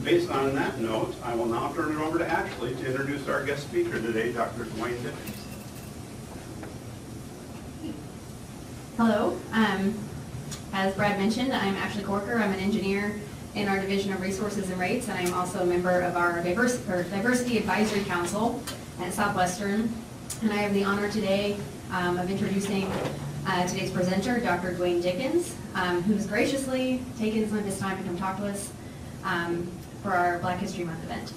Based on that note, I will now turn it over to Ashley to introduce our guest speaker today, Dr. Dewayne Dickens. Hello. As Brad mentioned, I'm Ashley Corker. I'm an engineer in our Division of Resources and Rates, and I'm also a member of our Diversity Advisory Council at Southwestern. And I have the honor today of introducing today's presenter, Dr. Dewayne Dickens, who's graciously taken some of his time to come talk to us for our Black History Month event.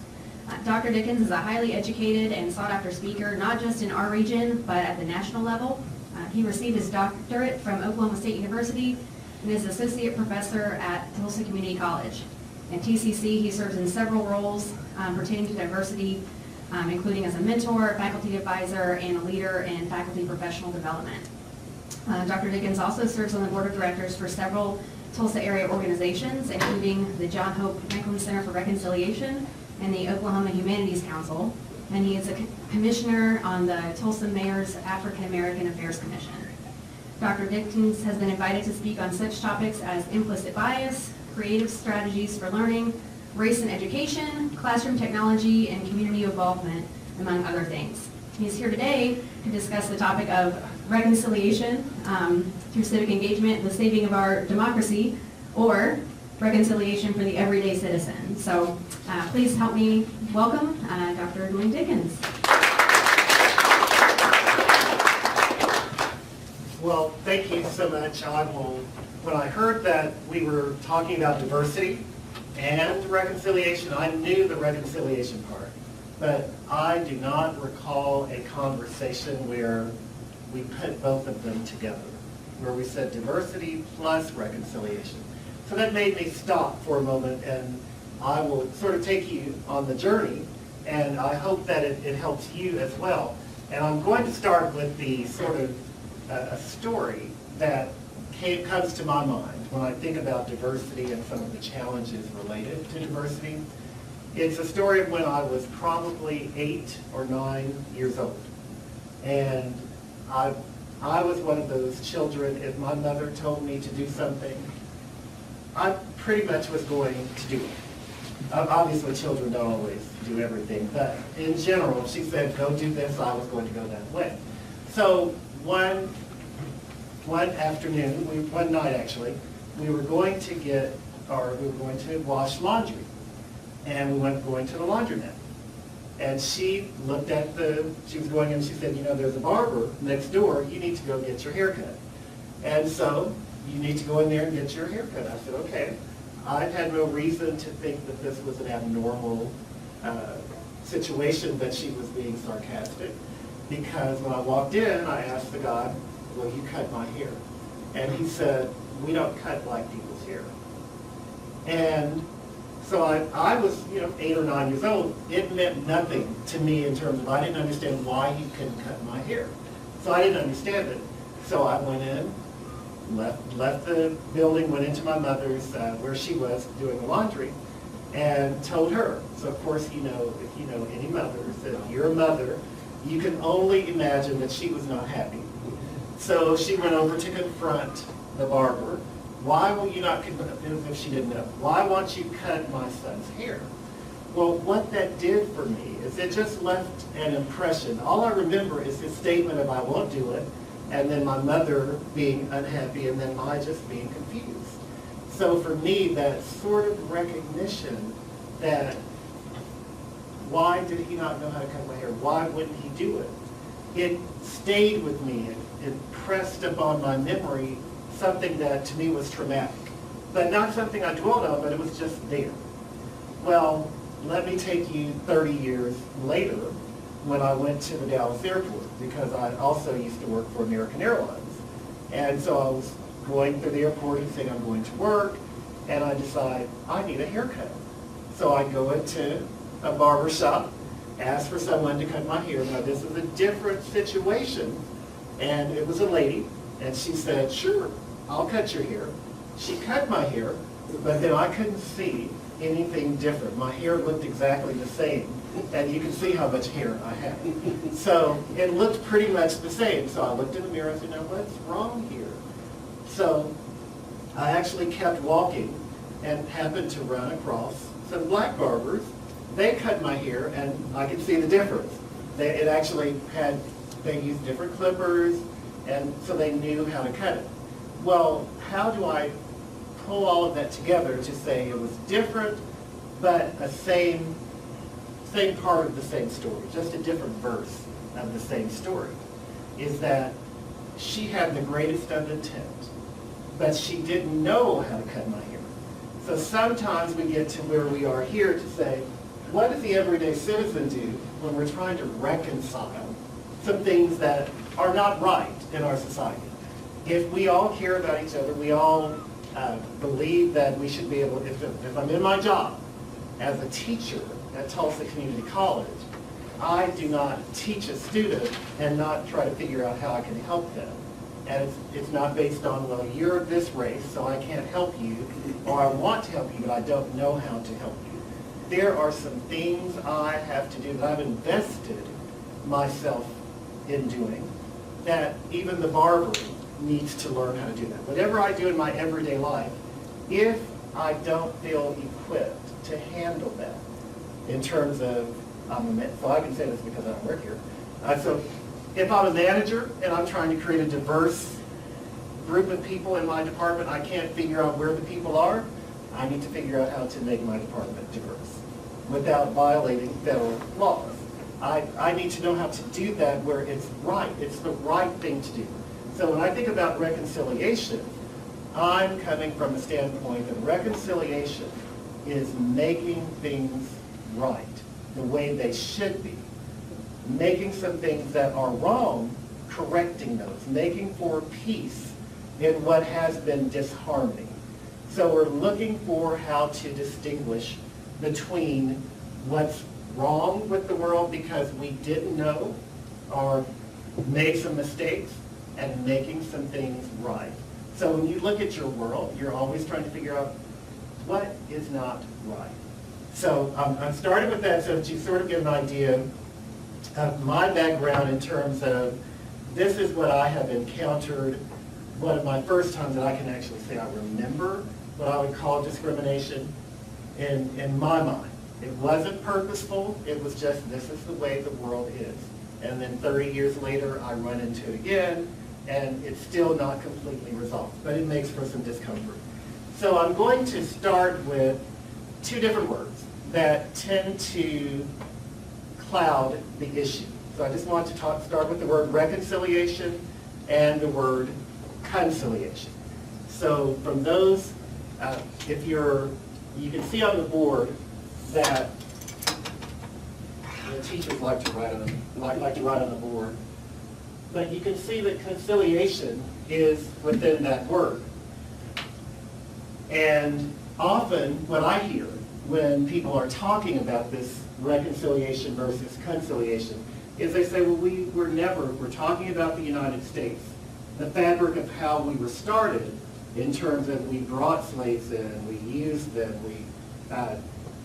Dr. Dickens is a highly educated and sought-after speaker, not just in our region, but at the national level. He received his doctorate from Oklahoma State University and is associate professor at Tulsa Community College. At TCC, he serves in several roles pertaining to diversity, including as a mentor, faculty advisor, and a leader in faculty professional development. Dr. Dickens also serves on the board of directors for several Tulsa area organizations, including the John Hope Franklin Center for Reconciliation and the Oklahoma Humanities Council, and he is a commissioner on the Tulsa Mayor's African American Affairs Commission. Dr. Dickens has been invited to speak on such topics as implicit bias, creative strategies for learning, race and education, classroom technology, and community involvement, among other things. He's here today to discuss the topic of reconciliation through civic engagement, the saving of our democracy, or reconciliation for the everyday citizen. So please help me welcome Dr. Dewayne Dickens. Well, thank you so much. When I heard that we were talking about diversity and reconciliation, I knew the reconciliation part, but I do not recall a conversation where we put both of them together, where we said diversity plus reconciliation. So that made me stop for a moment, and I will sort of take you on the journey, and I hope that it helps you as well. And I'm going to start with the sort of a story that comes to my mind when I think about diversity and some of the challenges related to diversity. It's a story of when I was probably 8 or 9 years old. And I was one of those children, if my mother told me to do something, I pretty much was going to do it. Obviously, children don't always do everything, but in general, if she said, go do this, I was going to go that way. So one afternoon, one night actually, we were going to wash laundry. And we went going to the laundromat. And she looked at she was going in and she said, you know, there's a barber next door, you need to go get your hair cut. And so, you need to go in there and get your hair cut. I said, okay. I had no reason to think that this was an abnormal situation, but she was being sarcastic. Because when I walked in, I asked the guy, will you cut my hair? And he said, we don't cut black people's hair. And so I was, 8 or 9 years old. It meant nothing to me in terms of I didn't understand why he couldn't cut my hair. So I didn't understand it. So I went in, left the building, went into my mother's, where she was doing the laundry, and told her. So of course, if you know any mothers, if you're a mother, you can only imagine that she was not happy. So she went over to confront the barber. Why will you not, if she didn't know, why won't you cut my son's hair? Well, what that did for me is it just left an impression. All I remember is his statement of I won't do it, and then my mother being unhappy, and then I just being confused. So for me, that sort of recognition that why did he not know how to cut my hair? Why wouldn't he do it? It stayed with me. It pressed upon my memory something that to me was traumatic. But not something I dwelled on, but it was just there. Well, let me take you 30 years later when I went to the Dallas airport, because I also used to work for American Airlines. And so I was going through the airport and saying I'm going to work, and I decide I need a haircut. So I go into a barber shop, ask for someone to cut my hair. Now this is a different situation, and it was a lady, and she said, sure, I'll cut your hair. She cut my hair, but then I couldn't see anything different. My hair looked exactly the same, and you can see how much hair I had. So it looked pretty much the same. So I looked in the mirror and said, now what's wrong here? So I actually kept walking and happened to run across some black barbers, they cut my hair, and I could see the difference. It actually had, they used different clippers, and so they knew how to cut it. Well, how do I pull all of that together to say it was different, but a same part of the same story, just a different verse of the same story, is that she had the greatest of intent, but she didn't know how to cut my hair. So sometimes we get to where we are here to say, what does the everyday citizen do when we're trying to reconcile some things that are not right in our society? If we all care about each other, we all believe that we should be able, if I'm in my job as a teacher at Tulsa Community College, I do not teach a student and not try to figure out how I can help them. And it's not based on, well, you're this race, so I can't help you, or I want to help you, but I don't know how to help you. There are some things I have to do that I've invested myself in doing that even the barber needs to learn how to do that. Whatever I do in my everyday life, if I don't feel equipped to handle that in terms of, so I can say this because I don't work here. So if I'm a manager and I'm trying to create a diverse group of people in my department, I can't figure out where the people are, I need to figure out how to make my department diverse without violating federal laws. I need to know how to do that where it's right. It's the right thing to do. So when I think about reconciliation, I'm coming from a standpoint that reconciliation is making things right the way they should be. Making some things that are wrong, correcting those, making for peace in what has been disharmony. So we're looking for how to distinguish between what's wrong with the world because we didn't know or made some mistakes and making some things right. So when you look at your world, you're always trying to figure out what is not right. So I'm starting with that so that you sort of get an idea of my background in terms of this is what I have encountered, one of my first times that I can actually say I remember what I would call discrimination in my mind. It wasn't purposeful, it was just this is the way the world is. And then 30 years later I run into it again and it's still not completely resolved, but it makes for some discomfort. So I'm going to start with two different words that tend to cloud the issue. So I just want to start with the word reconciliation and the word conciliation. So from those, you can see on the board that the teachers like to write on the board, but you can see that conciliation is within that word. And often what I hear when people are talking about this reconciliation versus conciliation is they say, well, we're talking about the United States, the fabric of how we were started in terms of we brought slaves in, we used them, we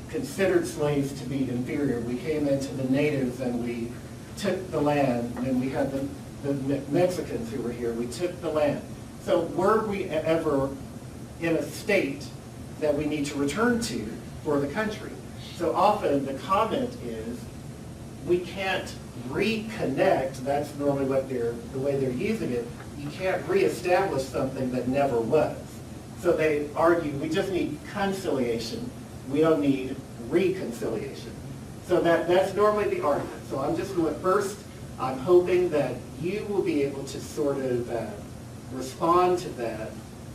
considered slaves to be inferior. We came into the natives and we took the land, and we had the Mexicans who were here, we took the land. So were we ever in a state that we need to return to for the country? So often the comment is, we can't reconnect, that's normally the way they're using it, you can't reestablish something that never was. So they argue, we just need conciliation, we don't need reconciliation. So that's normally the argument. So I'm just going first, I'm hoping that you will be able to sort of respond to that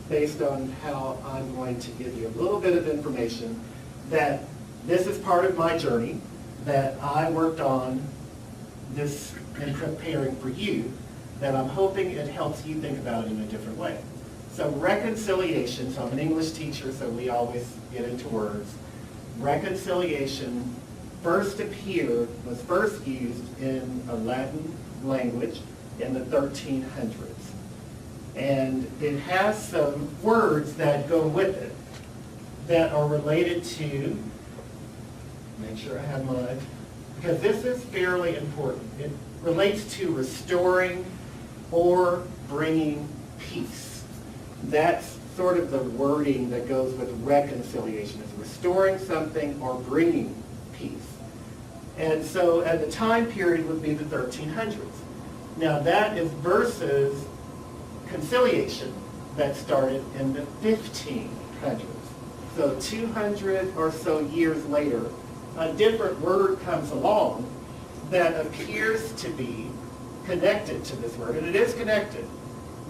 based on how I'm going to give you a little bit of information that this is part of my journey, that I worked on this in preparing for you, that I'm hoping it helps you think about it in a different way. So reconciliation, so I'm an English teacher, so we always get into words. Reconciliation was first used in a Latin language in the 1300s. And it has some words that go with it that are related to, make sure I have mine, because this is fairly important. It relates to restoring or bringing peace. That's sort of the wording that goes with reconciliation, is restoring something or bringing peace. And so at the time period would be the 1300s. Now that is versus conciliation that started in the 1500s. So 200 or so years later, a different word comes along that appears to be connected to this word, and it is connected,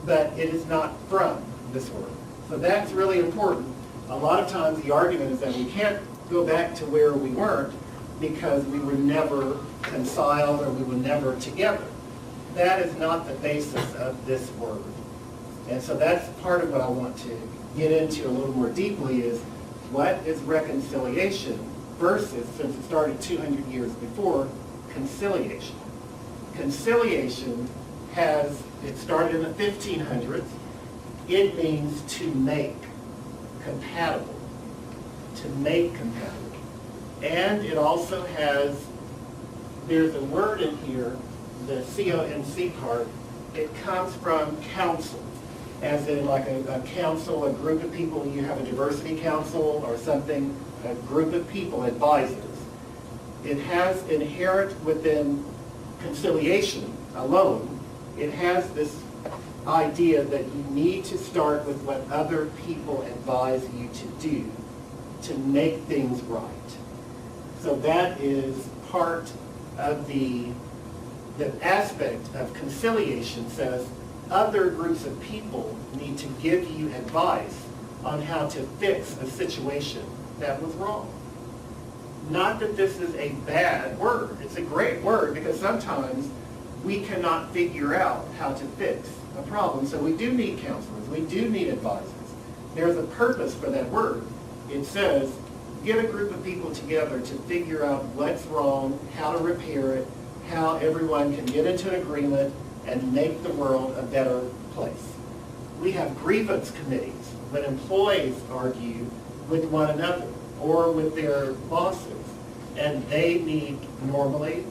but it is not from this word. So that's really important. A lot of times the argument is that we can't go back to where we weren't because we were never conciled or we were never together. That is not the basis of this word. And so that's part of what I want to get into a little more deeply is what is reconciliation versus, since it started 200 years before, conciliation. Conciliation it started in the 1500s. It means to make compatible. To make compatible. And it also there's a word in here, the C-O-N-C part, it comes from council, as in like a council, a group of people, you have a diversity council or something, a group of people, advisors. It has inherent within conciliation alone, it has this idea that you need to start with what other people advise you to do to make things right. So that is part of the aspect of conciliation says other groups of people need to give you advice on how to fix a situation that was wrong. Not that this is a bad word. It's a great word because sometimes we cannot figure out how to fix a problem. So we do need counselors. We do need advisors. There's a purpose for that word. It says, get a group of people together to figure out what's wrong, how to repair it, how everyone can get into an agreement and make the world a better place. We have grievance committees when employees argue with one another or with their bosses, and they need normally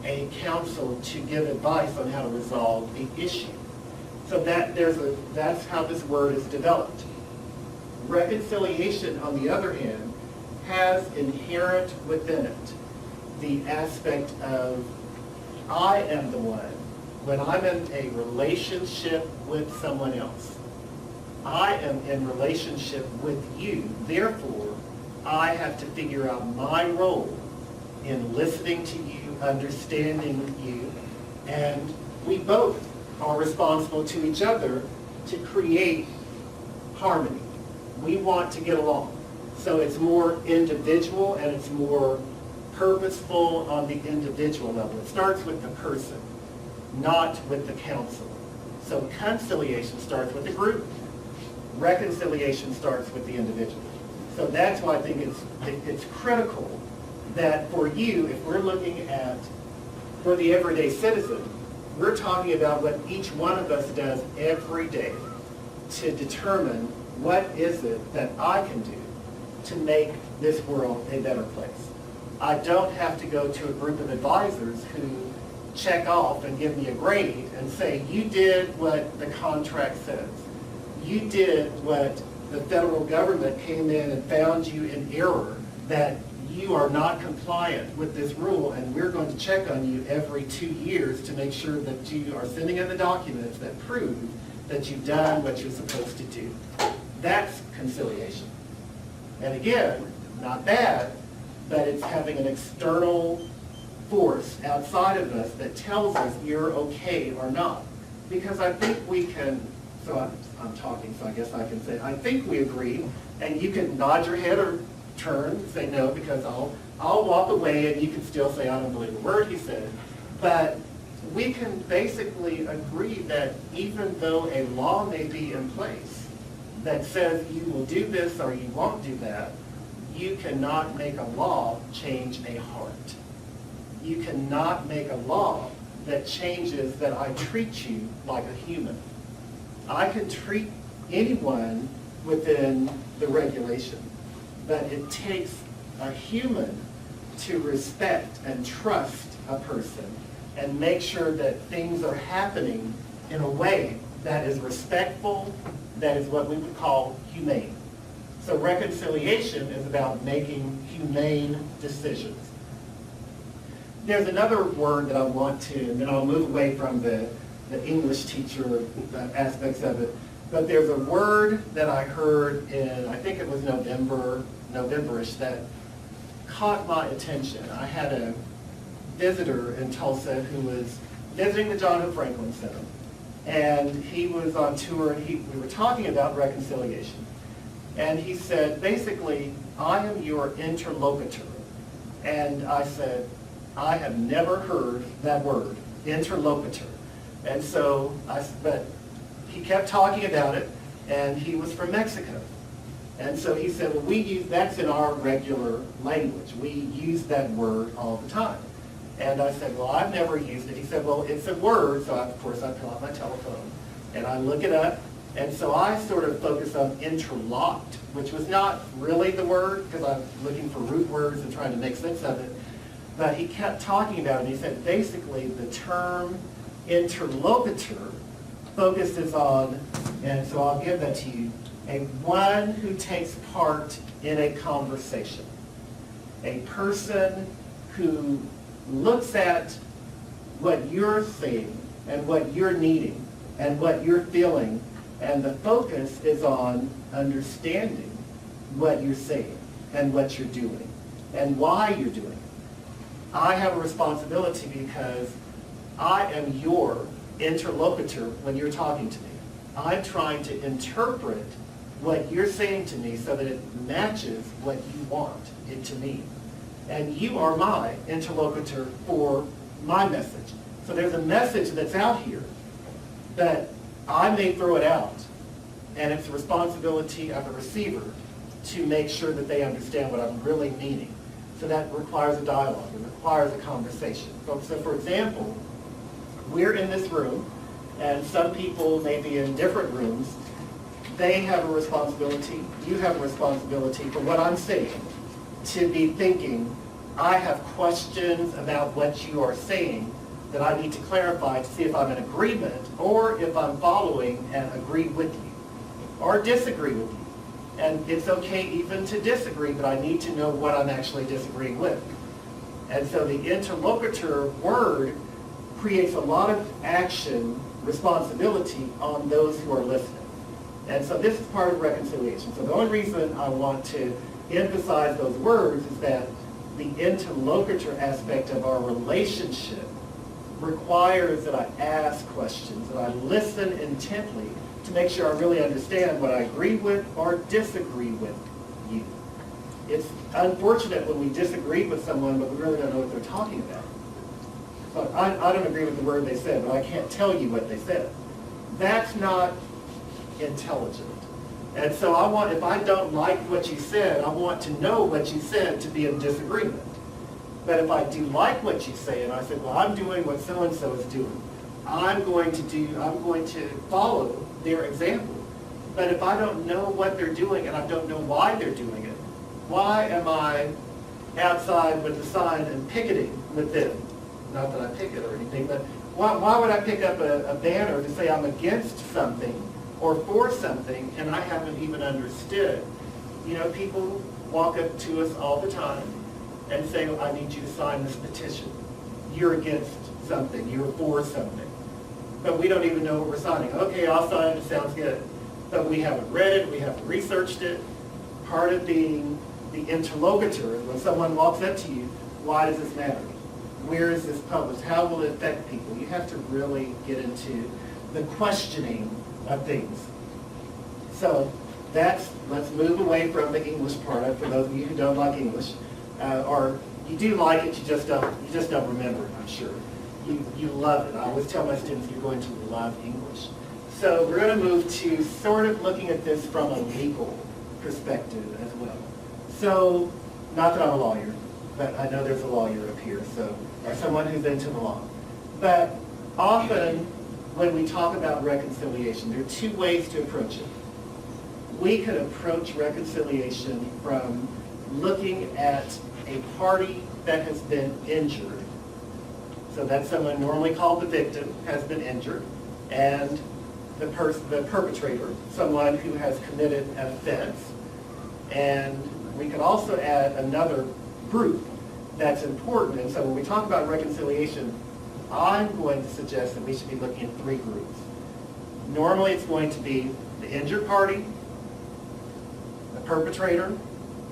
a counsel to give advice on how to resolve the issue. So that's how this word is developed. Reconciliation, on the other hand, has inherent within it the aspect of I am the one, when I'm in a relationship with someone else, I am in relationship with you, therefore I have to figure out my role in listening to you, understanding you, and we both are responsible to each other to create harmony. We want to get along. So it's more individual and it's more purposeful on the individual level. It starts with the person, not with the council. So conciliation starts with the group. Reconciliation starts with the individual. So that's why I think it's critical that for you, if we're looking at, for the everyday citizen, we're talking about what each one of us does every day to determine what is it that I can do to make this world a better place. I don't have to go to a group of advisors who check off and give me a grade and say, you did what the contract says. You did what the federal government came in and found you in error, that you are not compliant with this rule, and we're going to check on you every 2 years to make sure that you are sending in the documents that prove that you've done what you're supposed to do. That's conciliation. And again, not bad, but it's having an external force outside of us that tells us you're okay or not. Because I think we can, so I'm talking, so I guess I can say, I think we agree, and you can nod your head or turn, say no, because I'll walk away and you can still say, I don't believe a word he said. But we can basically agree that even though a law may be in place that says you will do this or you won't do that, you cannot make a law change a heart. You cannot make a law that changes that I treat you like a human. I can treat anyone within the regulation, but it takes a human to respect and trust a person and make sure that things are happening in a way that is respectful that is what we would call humane. So reconciliation is about making humane decisions. There's another word that I want to, and then I'll move away from the English teacher aspects of it, but there's a word that I heard in, I think it was November-ish, that caught my attention. I had a visitor in Tulsa who was visiting the John Hope Franklin Center, and he was on tour, and we were talking about reconciliation. And he said, basically, I am your interlocutor. And I said, I have never heard that word, interlocutor. And so, but he kept talking about it, and he was from Mexico. And so he said, well, that's in our regular language. We use that word all the time. And I said, well, I've never used it. He said, well, it's a word. So of course I pull out my telephone and I look it up. And so I sort of focused on interlocked, which was not really the word because I'm looking for root words and trying to make sense of it. But he kept talking about it, and he said basically the term interlocutor focuses on, and so I'll give that to you, a one who takes part in a conversation. A person who looks at what you're saying and what you're needing and what you're feeling, and the focus is on understanding what you're saying and what you're doing and why you're doing it. I have a responsibility because I am your interlocutor when you're talking to me. I'm trying to interpret what you're saying to me so that it matches what you want it to mean. And you are my interlocutor for my message. So there's a message that's out here that I may throw it out, and it's the responsibility of the receiver to make sure that they understand what I'm really meaning. So that requires a dialogue. It requires a conversation. So for example, we're in this room, and some people may be in different rooms. They have a responsibility, you have a responsibility for what I'm saying, to be thinking, I have questions about what you are saying that I need to clarify to see if I'm in agreement or if I'm following and agree with you or disagree with you. And it's okay even to disagree, but I need to know what I'm actually disagreeing with. And so the interlocutor word creates a lot of action responsibility on those who are listening. And so this is part of reconciliation. So the only reason I want to emphasize those words is that the interlocutor aspect of our relationship requires that I ask questions, that I listen intently to make sure I really understand what I agree with or disagree with you. It's unfortunate when we disagree with someone, but we really don't know what they're talking about. So I don't agree with the word they said, but I can't tell you what they said. That's not intelligent. And so I want, if I don't like what you said, I want to know what you said to be in disagreement. But if I do like what you say, and I say, well, I'm doing what so-and-so is doing, I'm going to follow their example. But if I don't know what they're doing and I don't know why they're doing it, why am I outside with the sign and picketing with them? Not that I picket or anything, but why would I pick up a banner to say I'm against something or for something and I haven't even understood? You know, people walk up to us all the time and say, I need you to sign this petition. You're against something, you're for something. But we don't even know what we're signing. Okay, I'll sign it, it sounds good. But we haven't read it, we haven't researched it. Part of being the interlocutor is when someone walks up to you, why does this matter? Where is this published? How will it affect people? You have to really get into the questioning of things. So let's move away from the English part of it for those of you who don't like English. Or you do like it, you just don't remember it, I'm sure. You love it. I always tell my students you're going to love English. So we're going to move to sort of looking at this from a legal perspective as well. So, not that I'm a lawyer, but I know there's a lawyer up here, so, or someone who's into the law. But often when we talk about reconciliation, there are two ways to approach it. We could approach reconciliation from looking at a party that has been injured. So that's someone normally called the victim, has been injured, and the perpetrator, someone who has committed an offense. And we could also add another group that's important. And so when we talk about reconciliation, I'm going to suggest that we should be looking at three groups. Normally it's going to be the injured party, the perpetrator,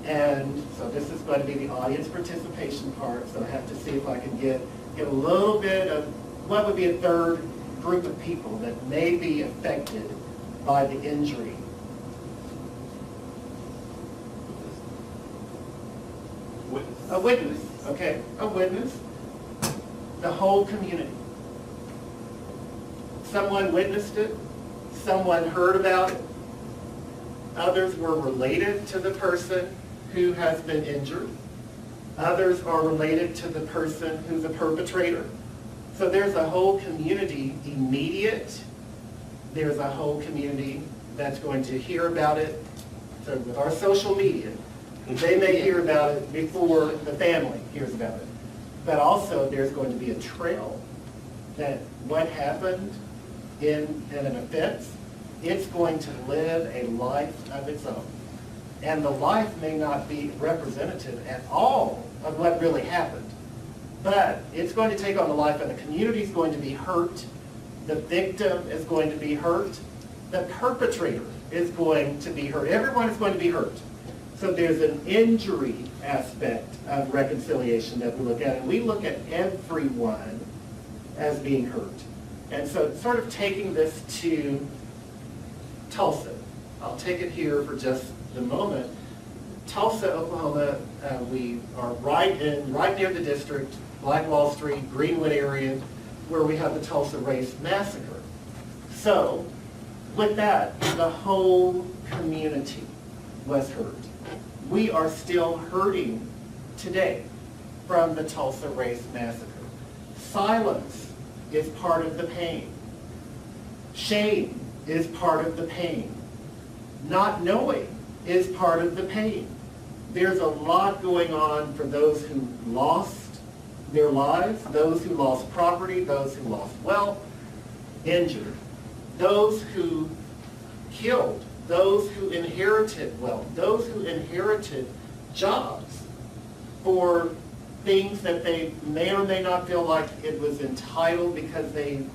and so this is going to be the audience participation part. So I have to see if I can get a little bit of what would be a third group of people that may be affected by the injury. Witness. A witness, okay, a witness, the whole community. Someone witnessed it, someone heard about it, others were related to the person who has been injured, others are related to the person who's a perpetrator. So there's a whole community immediate, there's a whole community that's going to hear about it. So with our social media, they may hear about it before the family hears about it. But also there's going to be a trail that what happened in an offense, it's going to live a life of its own. And the life may not be representative at all of what really happened. But it's going to take on the life, and the community is going to be hurt. The victim is going to be hurt. The perpetrator is going to be hurt. Everyone is going to be hurt. So there's an injury aspect of reconciliation that we look at, and we look at everyone as being hurt. And so sort of taking this to Tulsa, I'll take it here for just the moment. Tulsa, Oklahoma, we are right near the district, Black Wall Street, Greenwood area, where we have the Tulsa Race Massacre. So with that, the whole community was hurt. We are still hurting today from the Tulsa Race Massacre. Silence is part of the pain. Shame is part of the pain. Not knowing is part of the pain. There's a lot going on for those who lost their lives, those who lost property, those who lost wealth, injured, those who killed, those who inherited wealth, those who inherited jobs for things that they may or may not feel like it was entitled because they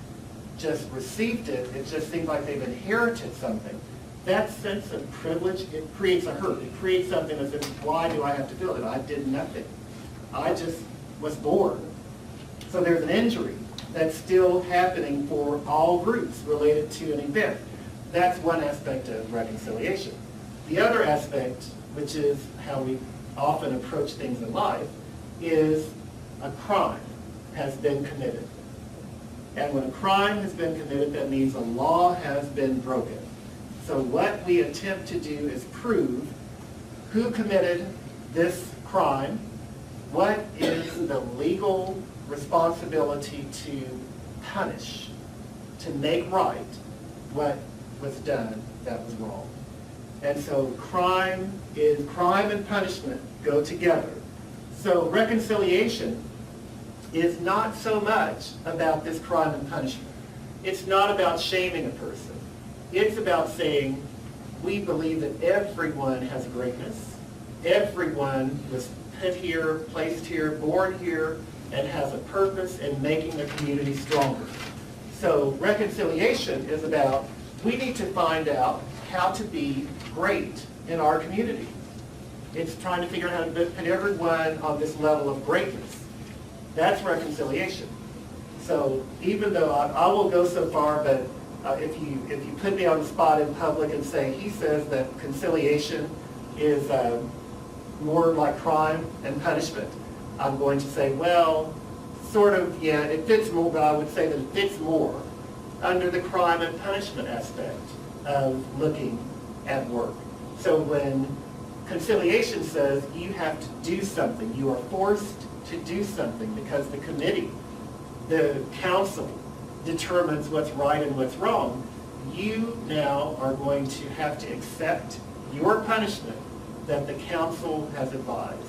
just received it. It just seems like they've inherited something. That sense of privilege, it creates a hurt. It creates something that says, why do I have to feel it? I did nothing. I just was born. So there's an injury that's still happening for all groups related to an event. That's one aspect of reconciliation. The other aspect, which is how we often approach things in life, is a crime has been committed. And when a crime has been committed, that means a law has been broken. So what we attempt to do is prove who committed this crime, what is the legal responsibility to punish, to make right what was done that was wrong. And so crime and punishment go together. So reconciliation is not so much about this crime and punishment. It's not about shaming a person. It's about saying we believe that everyone has greatness. Everyone was put here, placed here, born here, and has a purpose in making the community stronger. So reconciliation is about we need to find out how to be great in our community. It's trying to figure out how to put everyone on this level of greatness. That's reconciliation. So even though I will go so far, but if you put me on the spot in public and say, he says that conciliation is more like crime and punishment, I'm going to say, well, sort of, yeah, it fits more, but I would say that it fits more under the crime and punishment aspect of looking at work. So when conciliation says you have to do something, you are forced to do something because the committee, the council, determines what's right and what's wrong, you now are going to have to accept your punishment that the council has advised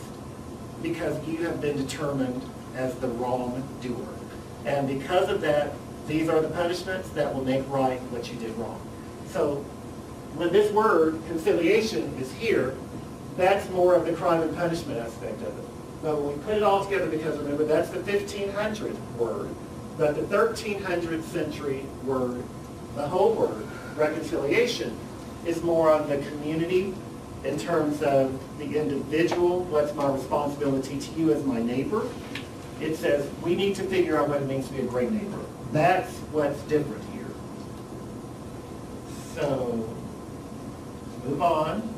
because you have been determined as the wrongdoer. And because of that, These are the punishments that will make right what you did wrong. So when this word, conciliation, is here, that's more of the crime and punishment aspect of it. But when we put it all together, because remember, that's the 1500 word, but the 1300th century word, the whole word, reconciliation, is more on the community in terms of the individual, what's my responsibility to you as my neighbor. It says we need to figure out what it means to be a great neighbor. That's what's different here. So, move on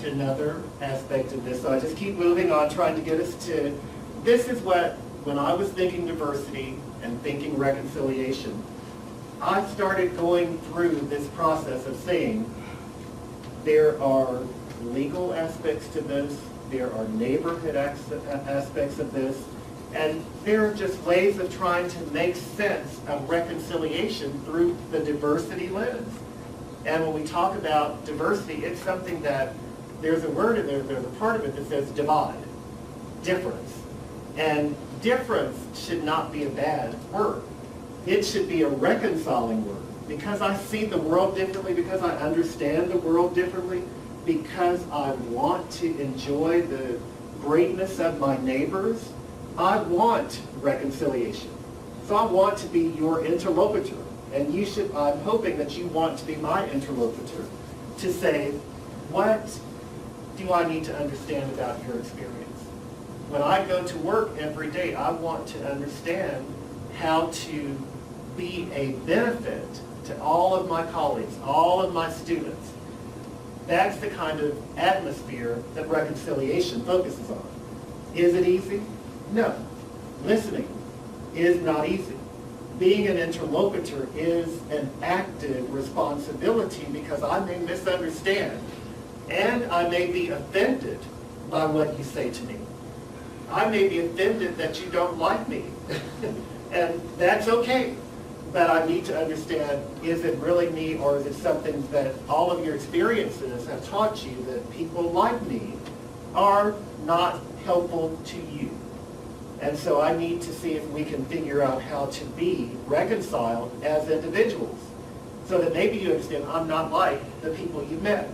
to another aspect of this. So I just keep moving on, trying to get us to, this is what, when I was thinking diversity and thinking reconciliation, I started going through this process of saying there are legal aspects to this, there are neighborhood aspects of this, and there are just ways of trying to make sense of reconciliation through the diversity lens. And when we talk about diversity, it's something that there's a word in there, there's a part of it that says divide, difference. And difference should not be a bad word. It should be a reconciling word. Because I see the world differently, because I understand the world differently, because I want to enjoy the greatness of my neighbors, I want reconciliation. So I want to be your interlocutor. And you should, I'm hoping that you want to be my interlocutor to say, what do I need to understand about your experience? When I go to work every day, I want to understand how to be a benefit to all of my colleagues, all of my students. That's the kind of atmosphere that reconciliation focuses on. Is it easy? No. Listening is not easy. Being an interlocutor is an active responsibility because I may misunderstand and I may be offended by what you say to me. I may be offended that you don't like me. And that's okay. But I need to understand, is it really me, or is it something that all of your experiences have taught you that people like me are not helpful to you? And so I need to see if we can figure out how to be reconciled as individuals. So that maybe you understand, I'm not like the people you met.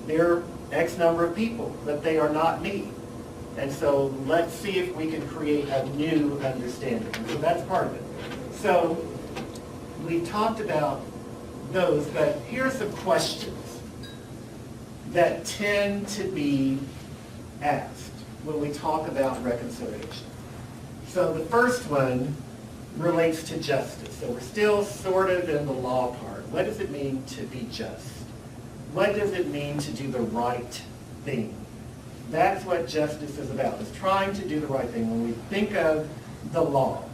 They're X number of people, but they are not me. And so let's see if we can create a new understanding. So that's part of it. So we talked about those, but here's some questions that tend to be asked when we talk about reconciliation. So the first one relates to justice. So we're still sort of in the law part. What does it mean to be just? What does it mean to do the right thing? That's what justice is about, is trying to do the right thing. When we think of the law,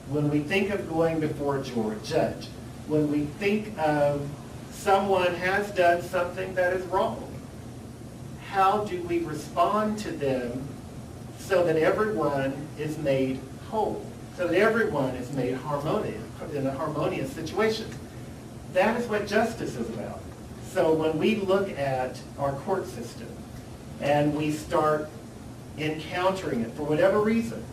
when we think of going before a judge, when we think of someone has done something that is wrong, how do we respond to them so that everyone is made whole, so that everyone is made harmonious, in a harmonious situation? That is what justice is about. So when we look at our court system and we start encountering it for whatever reason,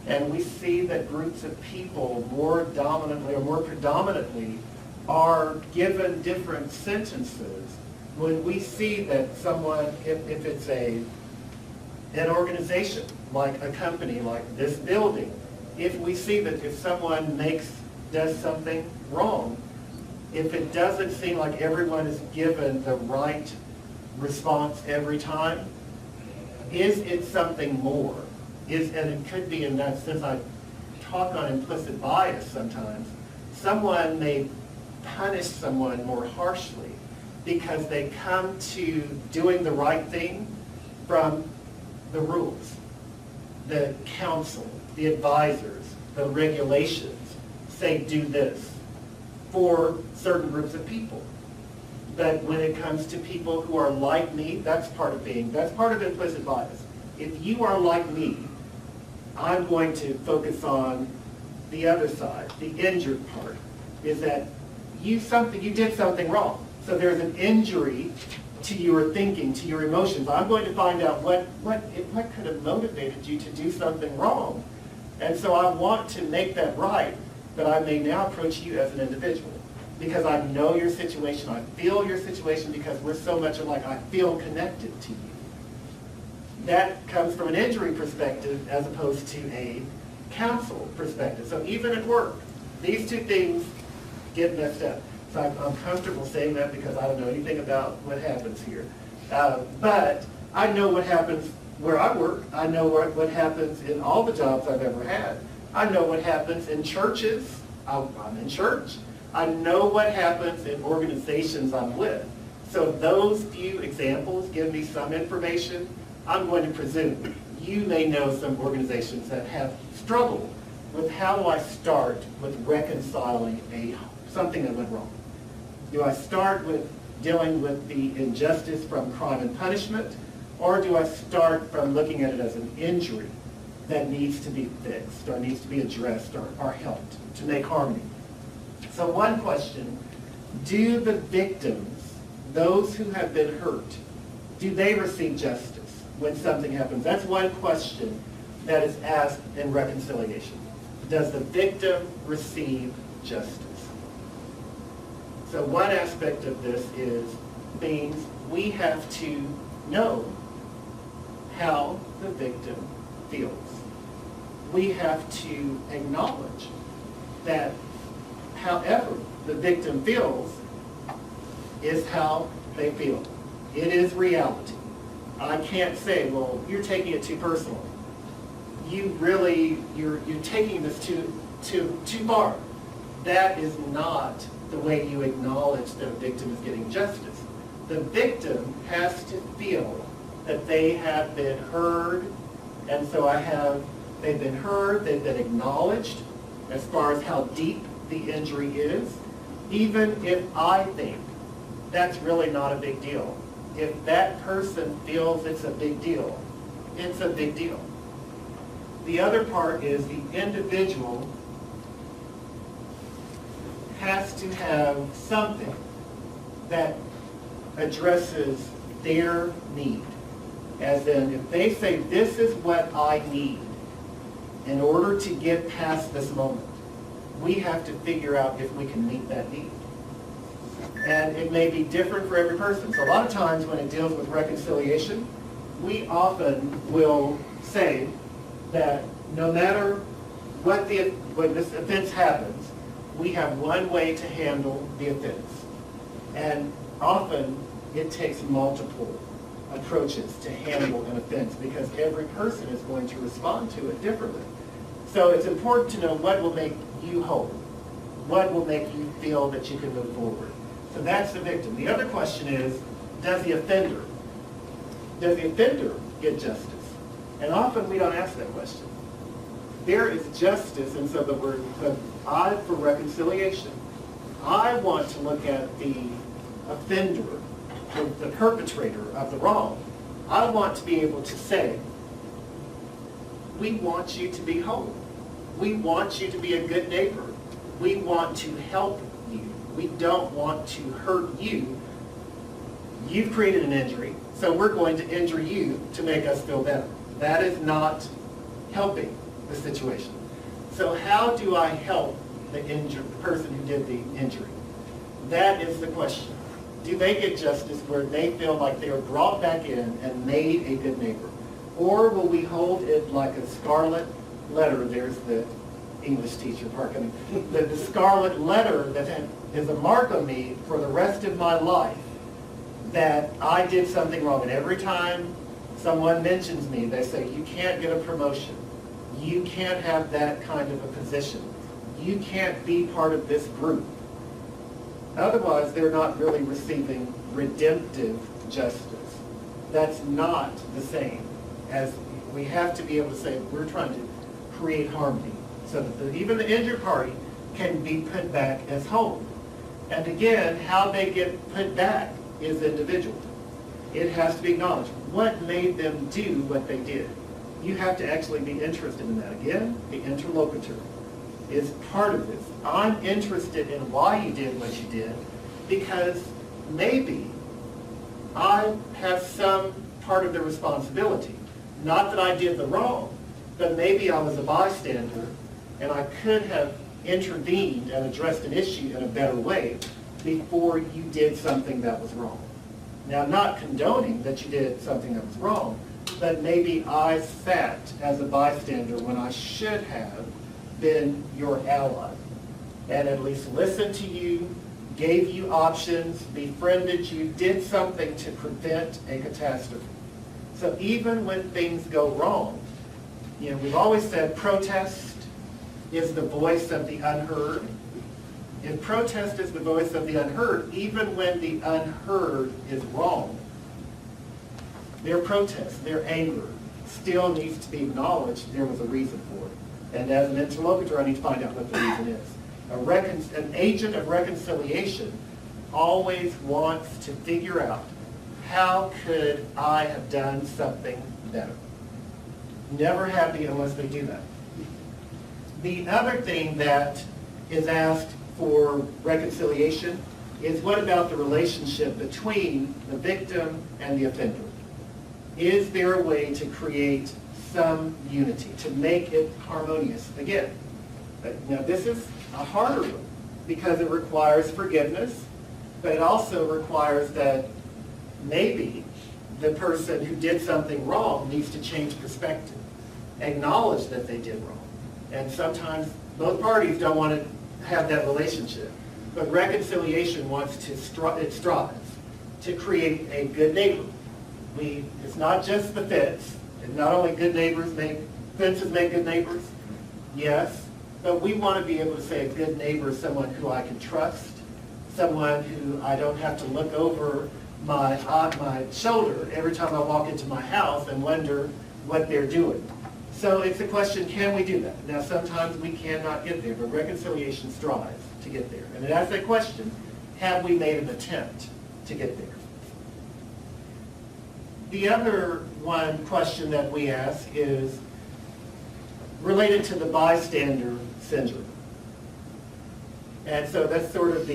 and we see that groups of people more dominantly or more predominantly are given different sentences, when we see that someone, if it's an organization, like a company, like this building, if we see that if someone does something wrong, if it doesn't seem like everyone is given the right response every time, is it something more? And it could be in that sense, I talk on implicit bias sometimes. Someone may punish someone more harshly because they come to doing the right thing from the rules, the counsel, the advisors, the regulations say do this for certain groups of people. But when it comes to people who are like me, that's part of implicit bias. If you are like me, I'm going to focus on the other side, the injured part, is that you did something wrong. So there's an injury to your thinking, to your emotions. I'm going to find out what could have motivated you to do something wrong. And so I want to make that right. but I may now approach you as an individual because I know your situation, I feel your situation because we're so much alike, I feel connected to you. That comes from an injury perspective as opposed to a counsel perspective. So even at work, these two things get messed up. So I'm comfortable saying that because I don't know anything about what happens here. But I know what happens where I work. I know what happens in all the jobs I've ever had. I know what happens in churches. I'm in church. I know what happens in organizations I'm with. So those few examples give me some information. I'm going to presume you may know some organizations that have struggled with how do I start with reconciling something that went wrong. Do I start with dealing with the injustice from crime and punishment, or do I start from looking at it as an injury that needs to be fixed or needs to be addressed or helped to make harmony? So one question, do the victims, those who have been hurt, do they receive justice when something happens? That's one question that is asked in reconciliation. Does the victim receive justice? So one aspect of this means we have to know how the victim feels. We have to acknowledge that however the victim feels is how they feel. It is reality. I can't say, well, you're taking it too personally. You're taking this too far. That is not the way you acknowledge that a victim is getting justice. The victim has to feel that they have been heard, and so they've been heard, they've been acknowledged as far as how deep the injury is, even if I think that's really not a big deal. If that person feels it's a big deal, it's a big deal. The other part is the individual has to have something that addresses their need. As in, if they say, this is what I need in order to get past this moment, we have to figure out if we can meet that need. And it may be different for every person. So a lot of times when it deals with reconciliation, we often will say that no matter when this offense happens, we have one way to handle the offense. And often it takes multiple approaches to handle an offense because every person is going to respond to it differently. So it's important to know what will make you whole, what will make you feel that you can move forward. So that's the victim. The other question is, does the offender get justice? And often we don't ask that question. There is justice, and so the I for reconciliation. I want to look at the offender, the perpetrator of the wrong. I want to be able to say, we want you to be whole. We want you to be a good neighbor. We want to help you. We don't want to hurt you. You've created an injury, so we're going to injure you to make us feel better. That is not helping the situation. So how do I help the person who did the injury? That is the question. Do they get justice where they feel like they were brought back in and made a good neighbor? Or will we hold it like a scarlet letter? There's the English teacher parking. The scarlet letter that is a mark on me for the rest of my life that I did something wrong. And every time someone mentions me, they say, you can't get a promotion. You can't have that kind of a position. You can't be part of this group. Otherwise, they're not really receiving redemptive justice. That's not the same as we have to be able to say we're trying to create harmony so that even the injured party can be put back as whole. And again, how they get put back is individual. It has to be acknowledged. What made them do what they did? You have to actually be interested in that. Again, the interlocutor is part of this. I'm interested in why you did what you did because maybe I have some part of the responsibility. Not that I did the wrong, but maybe I was a bystander and I could have intervened and addressed an issue in a better way before you did something that was wrong. Now, not condoning that you did something that was wrong, but maybe I sat as a bystander when I should have been your ally and at least listened to you, gave you options, befriended you, did something to prevent a catastrophe. So even when things go wrong, we've always said protest is the voice of the unheard. If protest is the voice of the unheard, even when the unheard is wrong, their protest, their anger, still needs to be acknowledged there was a reason for it. And as an interlocutor, I need to find out what the reason is. An agent of reconciliation always wants to figure out, how could I have done something better? Never happy unless they do that. The other thing that is asked for reconciliation is, what about the relationship between the victim and the offender? Is there a way to create some unity, to make it harmonious? Again, now this is a harder one because it requires forgiveness, but it also requires that maybe the person who did something wrong needs to change perspective, acknowledge that they did wrong. And sometimes both parties don't want to have that relationship. But reconciliation wants to it strives to create a good neighbor. It's not just the fence. It's not only good neighbors fences make good neighbors, yes, but we want to be able to say a good neighbor is someone who I can trust, someone who I don't have to look over my shoulder every time I walk into my house and wonder what they're doing. So it's a question, can we do that? Now, sometimes we cannot get there, but reconciliation strives to get there. And it asks that question, have we made an attempt to get there? The other question that we ask is related to the bystander syndrome. And so that's sort of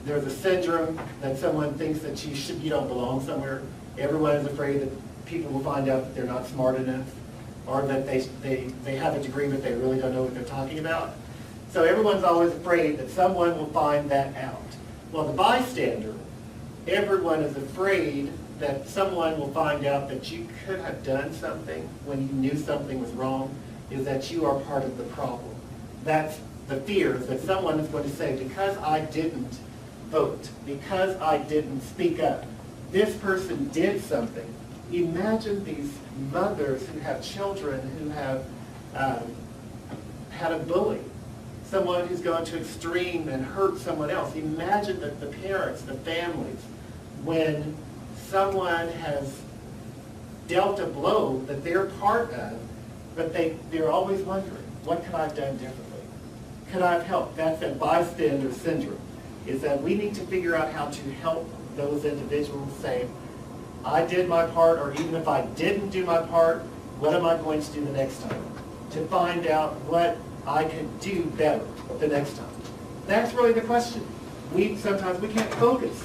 there's a syndrome that someone thinks that you don't belong somewhere. Everyone is afraid that people will find out that they're not smart enough, or that they have a degree but they really don't know what they're talking about. So everyone's always afraid that someone will find that out. Well, the bystander, everyone is afraid that someone will find out that you could have done something when you knew something was wrong, is that you are part of the problem. That's the fear, that someone is going to say, because I didn't vote, because I didn't speak up, this person did something. Imagine these mothers who have children who have had a bully, someone who's gone to extreme and hurt someone else. Imagine that the parents, the families, when someone has dealt a blow that they're part of, but they're always wondering, what could I have done differently? Could I have helped? That's that bystander syndrome, is that we need to figure out how to help those individuals say, I did my part, or even if I didn't do my part, what am I going to do the next time? To find out what I could do better the next time. That's really the question. Sometimes we can't focus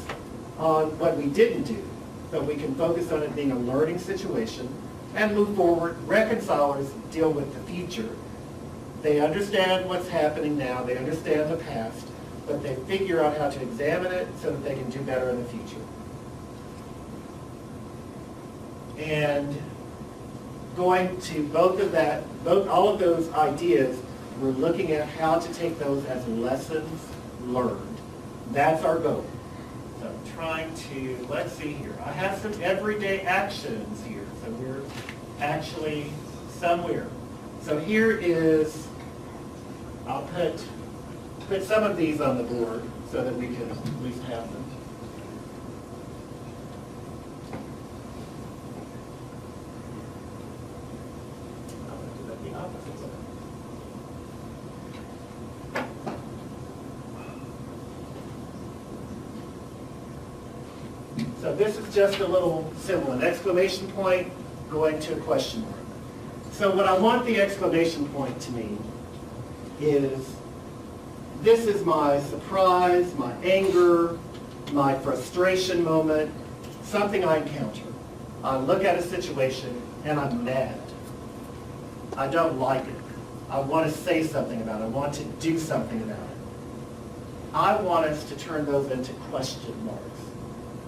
on what we didn't do, but we can focus on it being a learning situation and move forward. Reconcilers deal with the future. They understand what's happening now, they understand the past, but they figure out how to examine it so that they can do better in the future. And going to all of those ideas, we're looking at how to take those as lessons learned. That's our goal. So I'm trying to, let's see here. I have some everyday actions here. So we're actually somewhere. So here is, I'll put some of these on the board so that we can at least have them. So this is just a little symbol, an exclamation point going to a question mark. So what I want the exclamation point to mean is, this is my surprise, my anger, my frustration moment, something I encounter. I look at a situation and I'm mad. I don't like it. I want to say something about it. I want to do something about it. I want us to turn those into question marks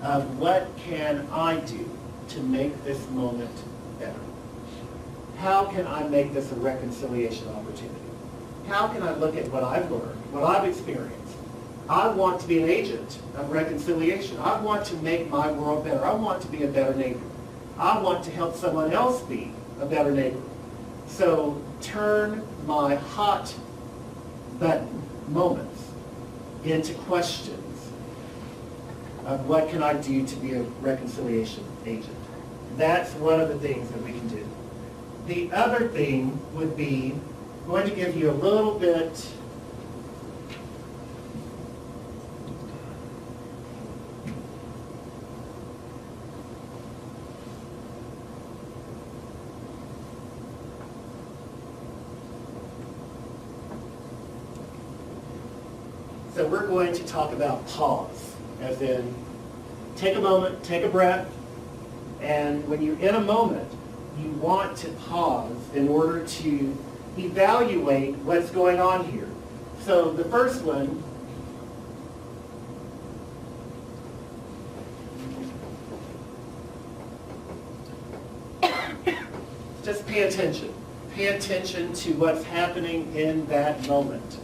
of what can I do to make this moment better? How can I make this a reconciliation opportunity? How can I look at what I've learned, what I've experienced? I want to be an agent of reconciliation. I want to make my world better. I want to be a better neighbor. I want to help someone else be a better neighbor. So turn my hot button moments into questions of what can I do to be a reconciliation agent. That's one of the things that we can do. The other thing would be, I'm going to give you a little bit So we're going to talk about pause, as in take a moment, take a breath, and when you're in a moment, you want to pause in order to evaluate what's going on here. So the first one, just pay attention. Pay attention to what's happening in that moment.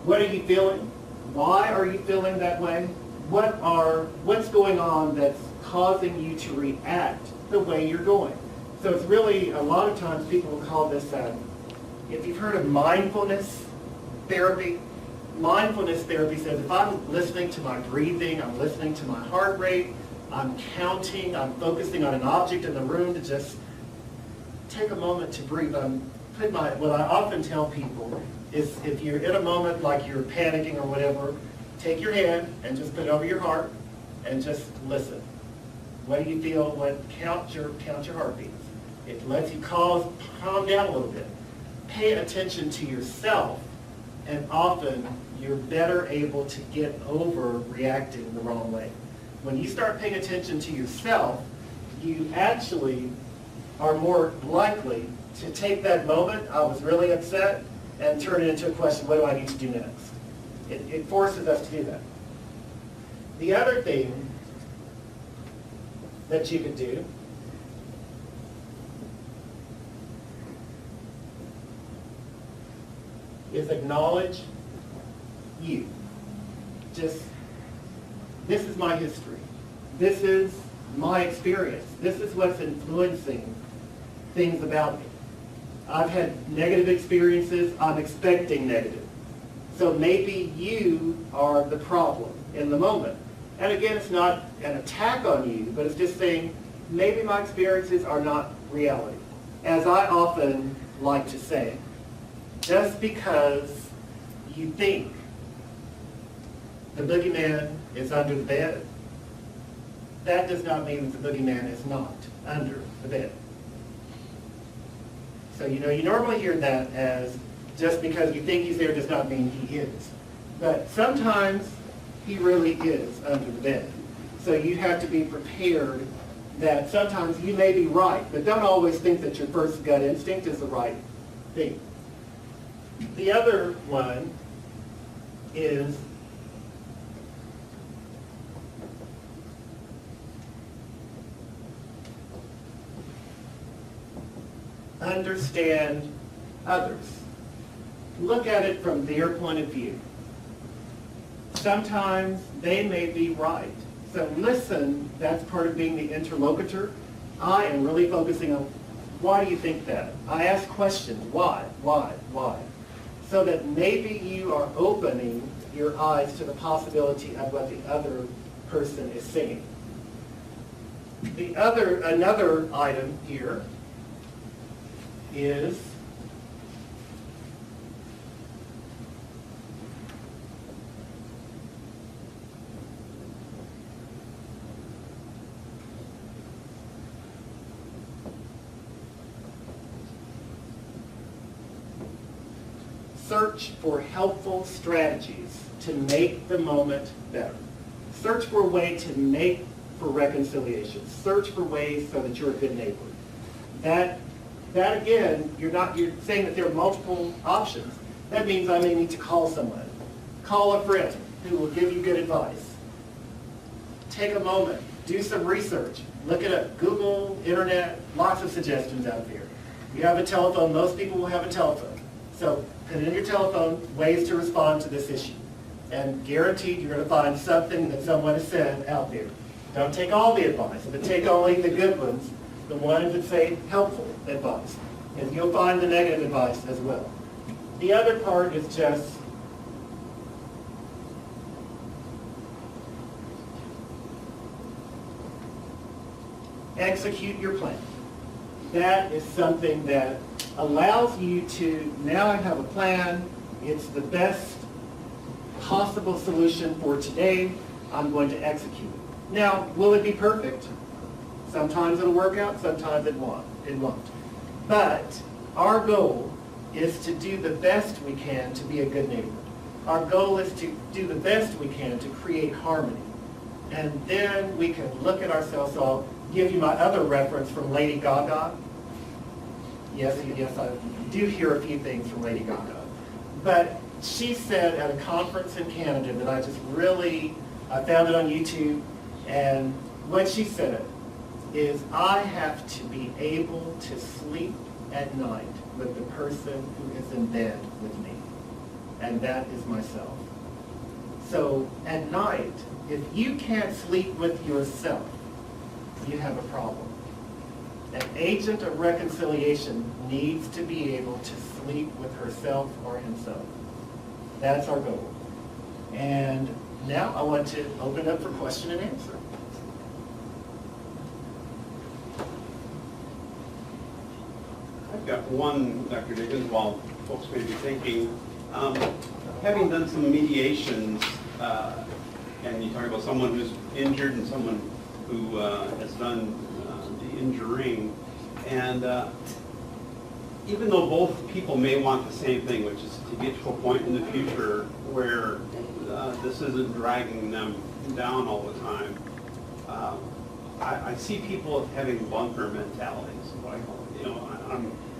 What are you feeling? Why are you feeling that way? What's going on that's causing you to react the way you're going? So it's really, a lot of times people will call this, if you've heard of mindfulness therapy says if I'm listening to my breathing, I'm listening to my heart rate, I'm counting, I'm focusing on an object in the room to just take a moment to breathe. What I often tell people is if you're in a moment like you're panicking or whatever, take your hand and just put it over your heart and just listen. What do you feel? Count your heartbeats. It lets you calm down a little bit. Pay attention to yourself, and often you're better able to get over reacting the wrong way. When you start paying attention to yourself, you actually are more likely to take that moment, I was really upset, and turn it into a question, what do I need to do next? It forces us to do that. The other thing that you could do is acknowledge you. Just, this is my history. This is my experience. This is what's influencing things about me. I've had negative experiences. I'm expecting negative. So maybe you are the problem in the moment. And again, it's not an attack on you, but it's just saying, maybe my experiences are not reality. As I often like to say, just because you think the boogeyman is under the bed, that does not mean that the boogeyman is not under the bed. So, you normally hear that as just because you think he's there does not mean he is. But sometimes he really is under the bed. So you have to be prepared that sometimes you may be right, but don't always think that your first gut instinct is the right thing. The other one is understand others. Look at it from their point of view. Sometimes they may be right. So listen, that's part of being the interlocutor. I am really focusing on, why do you think that? I ask questions, why? So that maybe you are opening your eyes to the possibility of what the other person is saying. Another item here is search for helpful strategies to make the moment better. Search for a way to make for reconciliation. Search for ways so that you're a good neighbor. That That again, you're saying that there are multiple options. That means I may need to call someone. Call a friend who will give you good advice. Take a moment, do some research. Look it up, Google, internet, lots of suggestions out there. You have a telephone, most people will have a telephone. So put in your telephone ways to respond to this issue. And guaranteed you're going to find something that someone has said out there. Don't take all the advice, but take only the good ones, the ones that say helpful advice. And you'll find the negative advice as well. The other part is just execute your plan. That is something that allows you to, now I have a plan, it's the best possible solution for today, I'm going to execute it. Now, will it be perfect? Sometimes it'll work out, sometimes it won't. But our goal is to do the best we can to be a good neighbor. Our goal is to do the best we can to create harmony. And then we can look at ourselves. So I'll give you my other reference from Lady Gaga. Yes, I do hear a few things from Lady Gaga. But she said at a conference in Canada that I found it on YouTube, and what she said is, I have to be able to sleep at night with the person who is in bed with me, and that is myself. So at night, if you can't sleep with yourself, you have a problem. An agent of reconciliation needs to be able to sleep with herself or himself. That's our goal. And now I want to open up for question and answer. I've got one, Dr. Dickens, while folks may be thinking. Having done some mediations, and you talk about someone who's injured and someone who has done the injuring, and even though both people may want the same thing, which is to get to a point in the future where this isn't dragging them down all the time, I see people having bunker mentalities. Like,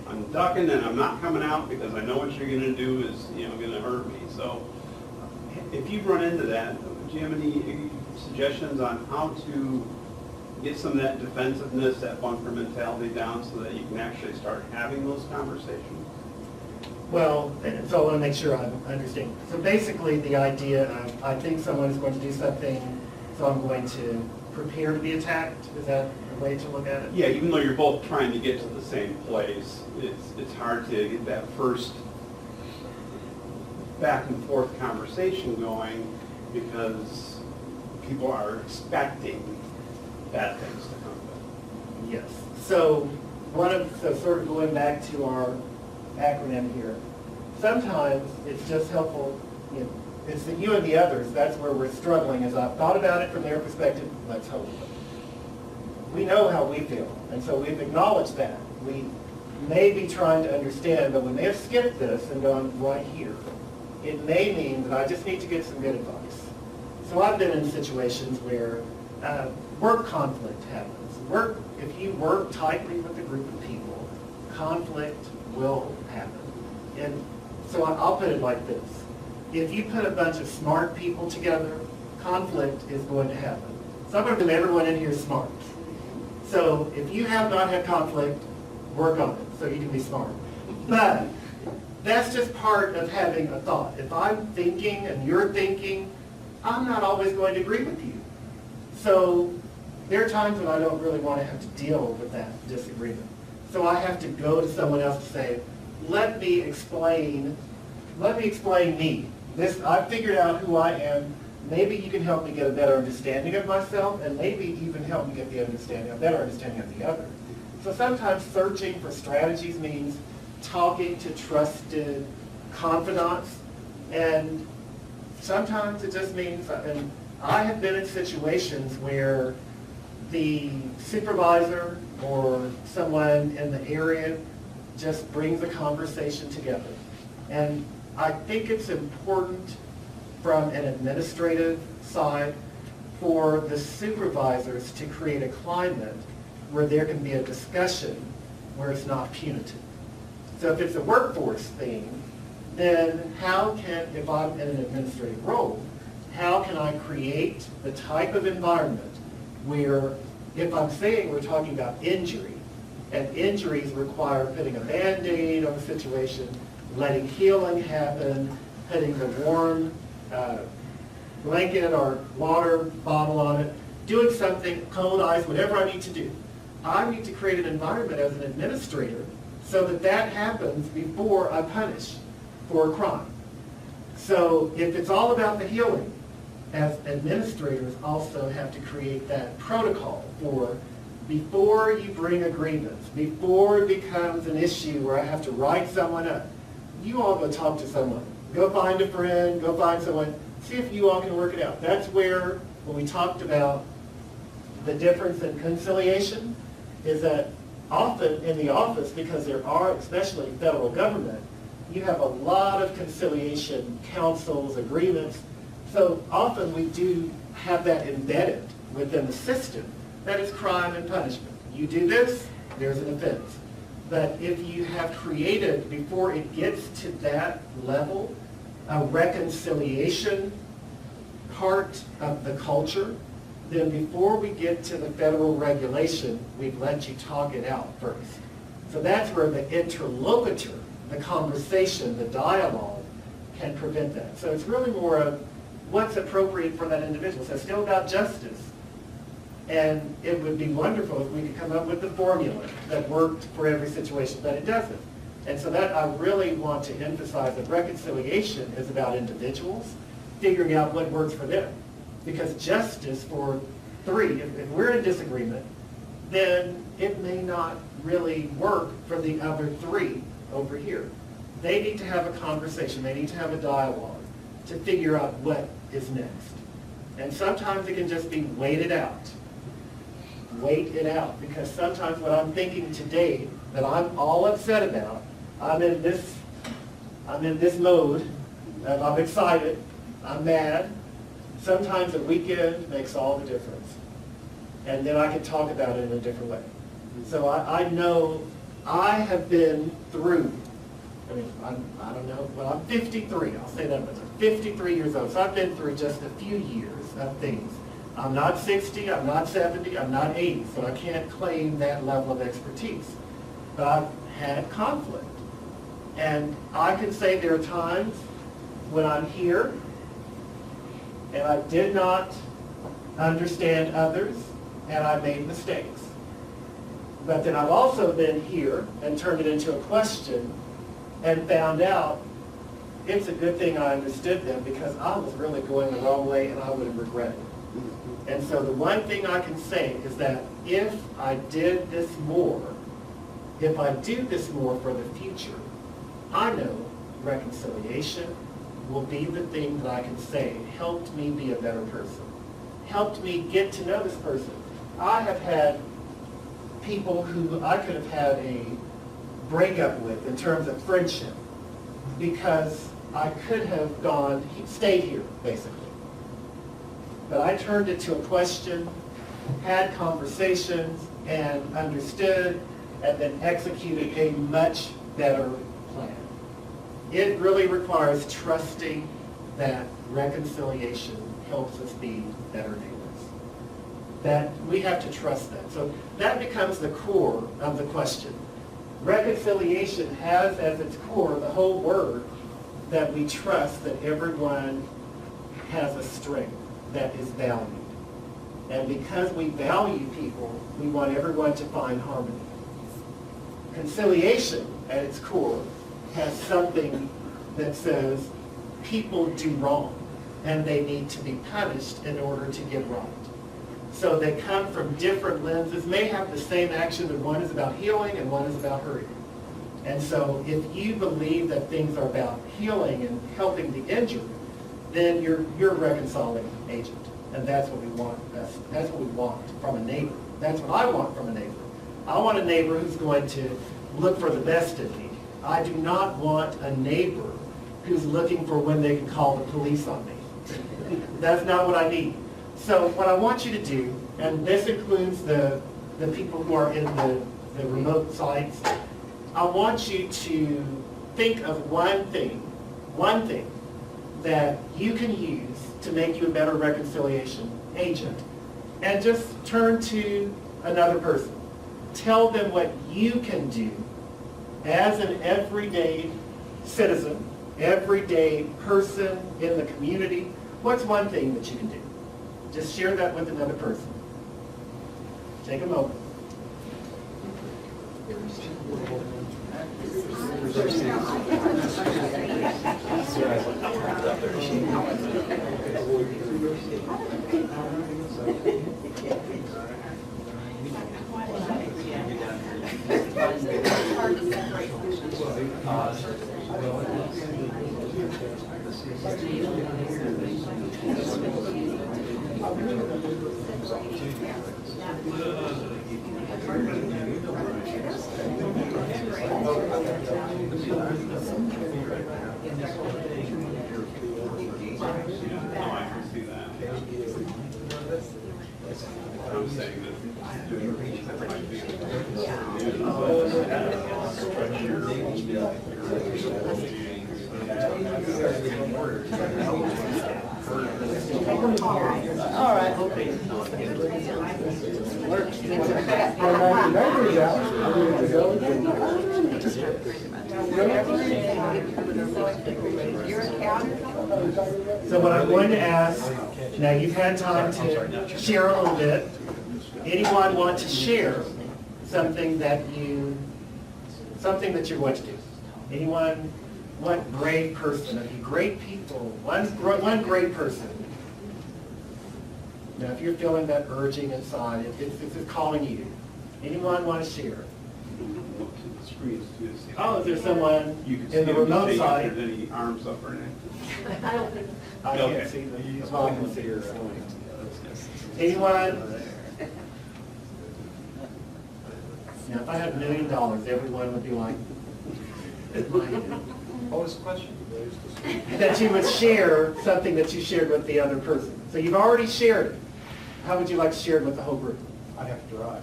I'm ducking and I'm not coming out because I know what you're going to do is going to hurt me. So if you've run into that, do you have any suggestions on how to get some of that defensiveness, that bunker mentality down so that you can actually start having those conversations? Well, so I want to make sure I understand. So basically the idea of, I think someone is going to do something, so I'm going to prepare to be attacked, is that a way to look at it? Yeah, even though you're both trying to get to the same place, it's hard to get that first back and forth conversation going because people are expecting bad things to come. Yes. So so sort of going back to our acronym here, sometimes it's just helpful, it's the you and the others, that's where we're struggling. As I've thought about it from their perspective, let's hope. We know how we feel, and so we've acknowledged that. We may be trying to understand, but when they've skipped this and gone right here, it may mean that I just need to get some good advice. So I've been in situations where work conflict happens. If you work tightly with a group of people, conflict will happen. And so I'll put it like this. If you put a bunch of smart people together, conflict is going to happen. So I'm going to do everyone in here smart. So if you have not had conflict, work on it so you can be smart. But that's just part of having a thought. If I'm thinking and you're thinking, I'm not always going to agree with you. So there are times when I don't really want to have to deal with that disagreement. So I have to go to someone else to say, let me explain me. I've figured out who I am. Maybe you can help me get a better understanding of myself, and maybe even help me get a better understanding of the other. So sometimes searching for strategies means talking to trusted confidants, and sometimes it just means, and I have been in situations where the supervisor or someone in the area just brings a conversation together. And I think it's important from an administrative side for the supervisors to create a climate where there can be a discussion where it's not punitive. So if it's a workforce thing, then how can, if I'm in an administrative role, how can I create the type of environment where, if I'm saying we're talking about injury, and injuries require putting a Band-Aid on the situation, letting healing happen, putting the warm blanket or water bottle on it, doing something, cold ice, whatever I need to do. I need to create an environment as an administrator so that that happens before I punish for a crime. So if it's all about the healing, as administrators also have to create that protocol for before you bring a grievance, before it becomes an issue where I have to write someone up, you all go talk to someone. Go find a friend, go find someone, see if you all can work it out. That's where, when we talked about the difference in conciliation, is that often in the office, because there are, especially federal government, you have a lot of conciliation councils, agreements. So often we do have that embedded within the system. That is crime and punishment. You do this, there's an offense. But if you have created, before it gets to that level, a reconciliation part of the culture, then before we get to the federal regulation, we've let you talk it out first. So that's where the interlocutor, the conversation, the dialogue can prevent that. So it's really more of what's appropriate for that individual. So it's still about justice. And it would be wonderful if we could come up with the formula that worked for every situation, but it doesn't. And so that I really want to emphasize that reconciliation is about individuals figuring out what works for them. Because justice for three, if we're in disagreement, then it may not really work for the other three over here. They need to have a conversation, they need to have a dialogue to figure out what is next. And sometimes it can just be wait it out. Wait it out, because sometimes what I'm thinking today that I'm all upset about, I'm in this mode of I'm excited, I'm mad. Sometimes a weekend makes all the difference. And then I can talk about it in a different way. So I know I have been through, I mean, I don't know, well, I'm 53, I'll say that much. I'm 53 years old, so I've been through just a few years of things. I'm not 60, I'm not 70, I'm not 80, so I can't claim that level of expertise. But I've had conflict. And I can say there are times when I'm here and I did not understand others and I made mistakes. But then I've also been here and turned it into a question and found out it's a good thing I understood them because I was really going the wrong way and I would have regretted it. And so the one thing I can say is that if I did this more, if I do this more for the future, I know reconciliation will be the thing that I can say helped me be a better person, helped me get to know this person. I have had people who I could have had a breakup with in terms of friendship because I could have stayed here, basically. But I turned it to a question, had conversations, and understood, and then executed a much better plan. It really requires trusting that reconciliation helps us be better neighbors. That we have to trust that. So that becomes the core of the question. Reconciliation has as its core the whole word that we trust that everyone has a strength that is valued. And because we value people, we want everyone to find harmony. Conciliation at its core has something that says people do wrong and they need to be punished in order to get right. So they come from different lenses, may have the same action, but one is about healing and one is about hurting. And so if you believe that things are about healing and helping the injured, then you're a reconciling agent. And that's what we want. That's what we want from a neighbor. That's what I want from a neighbor. I want a neighbor who's going to look for the best in me. I do not want a neighbor who's looking for when they can call the police on me. That's not what I need. So what I want you to do, and this includes the people who are in the the remote sites, I want you to think of one thing that you can use to make you a better reconciliation agent, and just turn to another person. Tell them what you can do as an everyday citizen, everyday person in the community. What's one thing that you can do? Just share that with another person. Take a moment. I can see that. I'm saying that doing that might be. All right. So what I'm going to ask, now you've had time to share a little bit. Anyone want to share something that you're going to do? Anyone, what great person, of you great people, one great person. Now if you're feeling that urging inside, if it's calling you, anyone want to share? Look to the screens too to see. Oh, is there someone You can in see the if remote there's side? any arms up or anything. I Okay. can't see them. Anyone? Now, if I had $1 million, everyone would be like, What was the question? that you would share something that you shared with the other person. So you've already shared it. How would you like to share it with the whole group? I'd have to draw it.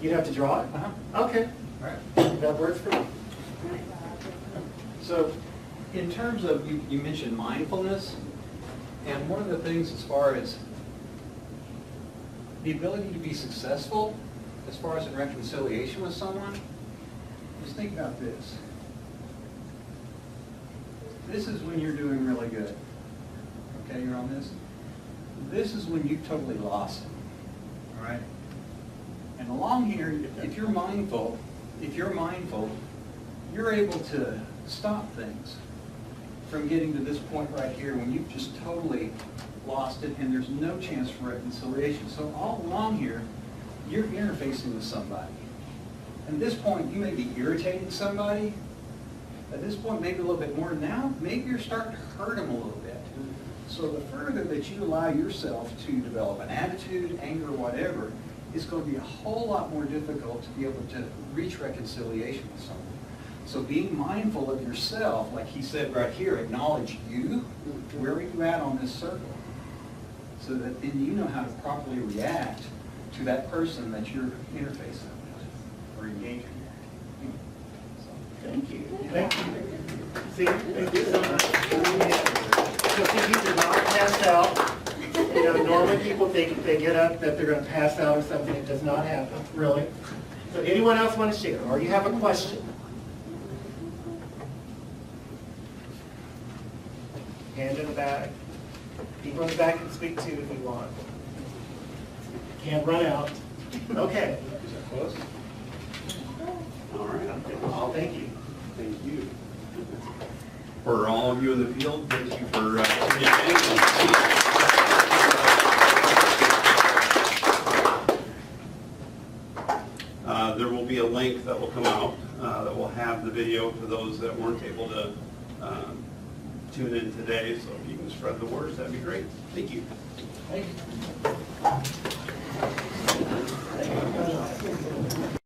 You'd have to draw it? Okay, All right. that works for me. So, in terms of, you mentioned mindfulness, and one of the things as far as the ability to be successful, as far as in reconciliation with someone, just think about this. This is when you're doing really good. Okay, you're on this. This is when you've totally lost it. All right? And along here, if you're mindful, you're able to stop things from getting to this point right here when you've just totally lost it and there's no chance for reconciliation. So all along here, you're interfacing with somebody. At this point, you may be irritating somebody. At this point, maybe a little bit more. Now, maybe you're starting to hurt them a little bit. So the further that you allow yourself to develop an attitude, anger, whatever, it's going to be a whole lot more difficult to be able to reach reconciliation with someone. So being mindful of yourself, like he said right here, acknowledge you, where are you at on this circle? So that then you know how to properly react to that person that you're interfacing with or engaging with. Thank you. Thank you. See, thank you so much. So see, these are not passed out. You know, normally people think if they get up that they're going to pass out or something. It does not happen, really. So anyone else want to share? Or you have a question? Hand in the back. People in the back can speak too if you want. Can't run out. Okay. Is that close? All right. Thank you. Thank you. For all of you in the field, thank you for tuning in. There will be a link that will come out that will have the video for those that weren't able to tune in today. So if you can spread the word, that'd be great. Thank you. Thank you.